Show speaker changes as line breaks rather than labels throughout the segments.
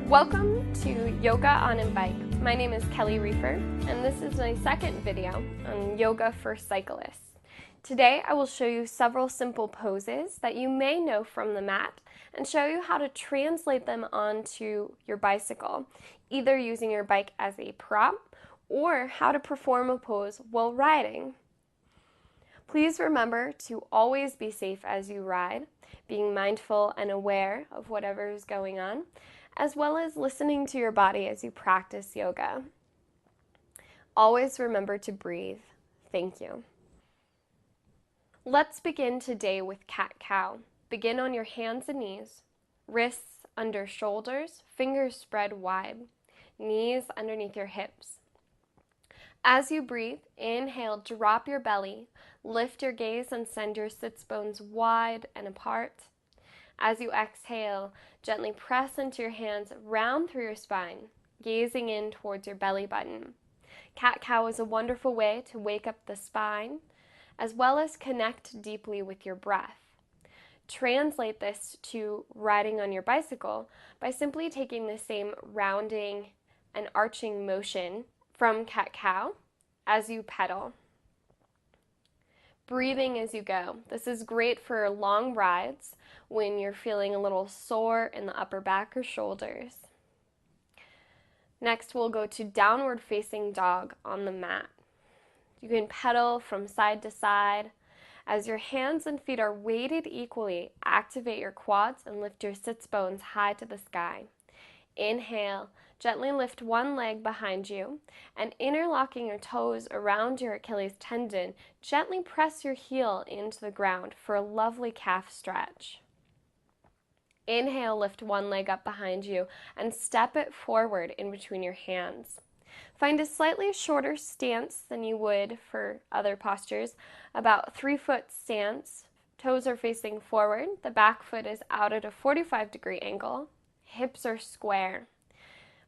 Welcome to Yoga on a Bike. My name is Kelly Reefer, and this is my second video on yoga for cyclists. Today I will show you several simple poses that you may know from the mat and show you how to translate them onto your bicycle, either using your bike as a prop or how to perform a pose while riding. Please remember to always be safe as you ride, being mindful and aware of whatever is going on, as well as listening to your body as you practice yoga. Always remember to breathe. Thank you. Let's begin today with cat-cow. Begin on your hands and knees, wrists under shoulders, fingers spread wide, knees underneath your hips. As you breathe, inhale, drop your belly, lift your gaze and send your sits bones wide and apart. As you exhale, gently press into your hands, round through your spine, gazing in towards your belly button. Cat-cow is a wonderful way to wake up the spine, as well as connect deeply with your breath. Translate this to riding on your bicycle by simply taking the same rounding and arching motion from cat-cow as you pedal. Breathing as you go. This is great for long rides when you're feeling a little sore in the upper back or shoulders. Next, we'll go to downward facing dog on the mat. You can pedal from side to side. As your hands and feet are weighted equally, activate your quads and lift your sits bones high to the sky. Inhale, gently lift one leg behind you, and interlocking your toes around your Achilles tendon, gently press your heel into the ground for a lovely calf stretch. Inhale, lift one leg up behind you and step it forward in between your hands. Find a slightly shorter stance than you would for other postures, about 3-foot stance. Toes are facing forward, the back foot is out at a 45-degree angle, hips are square.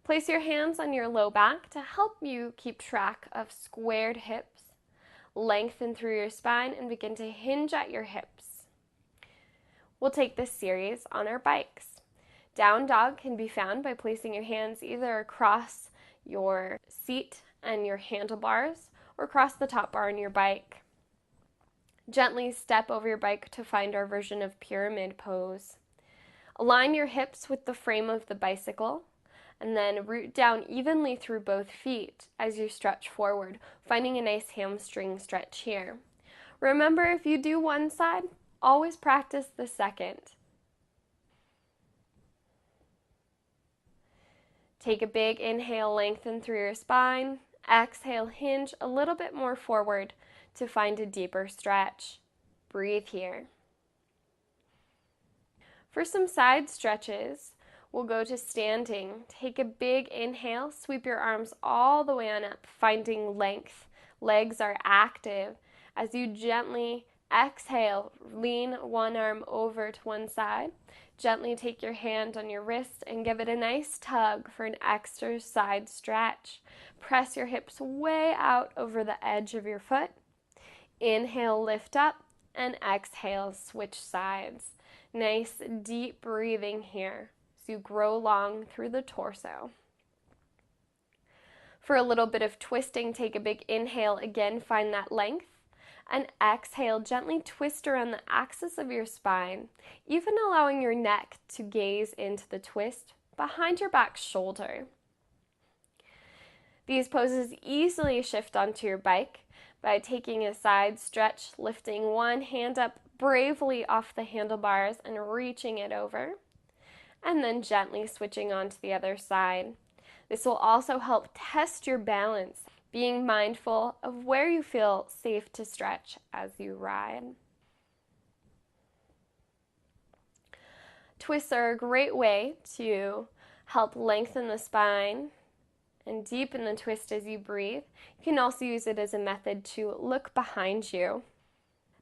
Place your hands on your low back to help you keep track of squared hips. Lengthen through your spine and begin to hinge at your hips. We'll take this series on our bikes. Down dog can be found by placing your hands either across your seat and your handlebars or across the top bar on your bike. Gently step over your bike to find our version of pyramid pose. Align your hips with the frame of the bicycle and then root down evenly through both feet as you stretch forward, finding a nice hamstring stretch here. Remember, if you do one side, always practice the second. Take a big inhale, lengthen through your spine. Exhale, hinge a little bit more forward to find a deeper stretch. Breathe here. For some side stretches, we'll go to standing. Take a big inhale, sweep your arms all the way on up, finding length. Legs are active. As you gently exhale, lean one arm over to one side. Gently take your hand on your wrist and give it a nice tug for an extra side stretch. Press your hips way out over the edge of your foot. Inhale, lift up, and exhale, switch sides. Nice deep breathing here as you grow long through the torso. For a little bit of twisting, take a big inhale, again find that length, and exhale, gently twist around the axis of your spine, even allowing your neck to gaze into the twist behind your back shoulder. These poses easily shift onto your bike by taking a side stretch, lifting one hand up bravely off the handlebars and reaching it over, and then gently switching on to the other side. This will also help test your balance, being mindful of where you feel safe to stretch as you ride. Twists are a great way to help lengthen the spine and deepen the twist as you breathe. You can also use it as a method to look behind you.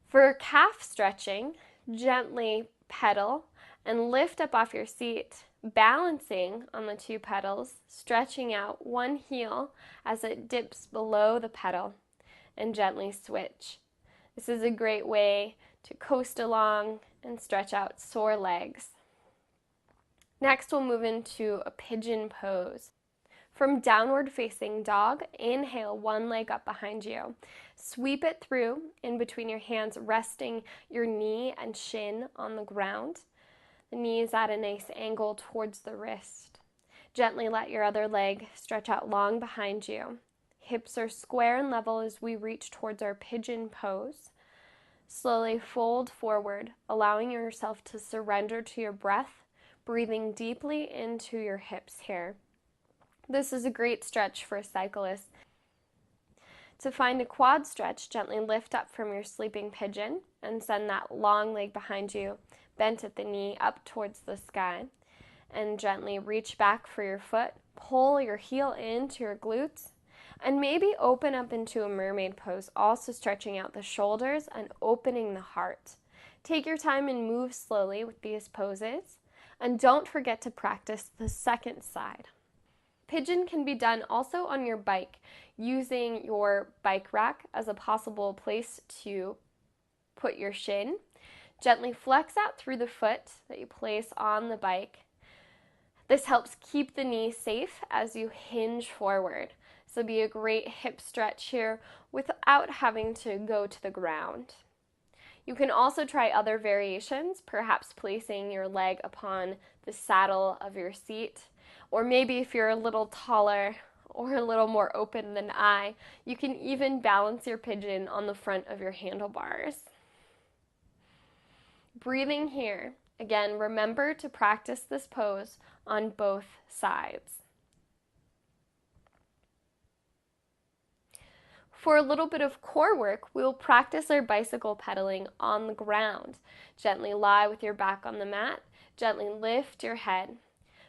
For calf stretching, gently pedal and lift up off your seat, balancing on the two pedals, stretching out one heel as it dips below the pedal, and gently switch. This is a great way to coast along and stretch out sore legs. Next, we'll move into a pigeon pose. From downward facing dog, inhale one leg up behind you. Sweep it through in between your hands, resting your knee and shin on the ground. The knee is at a nice angle towards the wrist. Gently let your other leg stretch out long behind you. Hips are square and level as we reach towards our pigeon pose. Slowly fold forward, allowing yourself to surrender to your breath, breathing deeply into your hips here. This is a great stretch for a cyclist. To find a quad stretch, gently lift up from your sleeping pigeon and send that long leg behind you, bent at the knee, up towards the sky. And gently reach back for your foot, pull your heel into your glutes, and maybe open up into a mermaid pose, also stretching out the shoulders and opening the heart. Take your time and move slowly with these poses, and don't forget to practice the second side. Pigeon can be done also on your bike, using your bike rack as a possible place to put your shin. Gently flex out through the foot that you place on the bike. This helps keep the knee safe as you hinge forward. So be a great hip stretch here without having to go to the ground. You can also try other variations, perhaps placing your leg upon the saddle of your seat, or maybe if you're a little taller or a little more open than I, you can even balance your pigeon on the front of your handlebars. Breathing here. Again, remember to practice this pose on both sides. For a little bit of core work, we'll practice our bicycle pedaling on the ground. Gently lie with your back on the mat. Gently lift your head.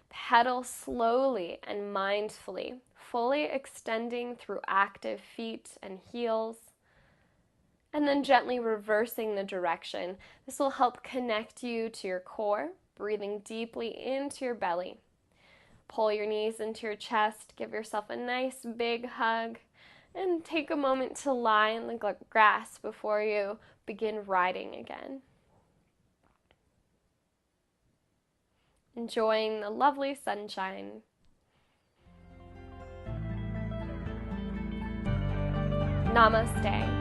Pedal slowly and mindfully, fully extending through active feet and heels. And then gently reversing the direction. This will help connect you to your core, breathing deeply into your belly. Pull your knees into your chest, give yourself a nice big hug, and take a moment to lie in the grass before you begin riding again. Enjoying the lovely sunshine. Namaste.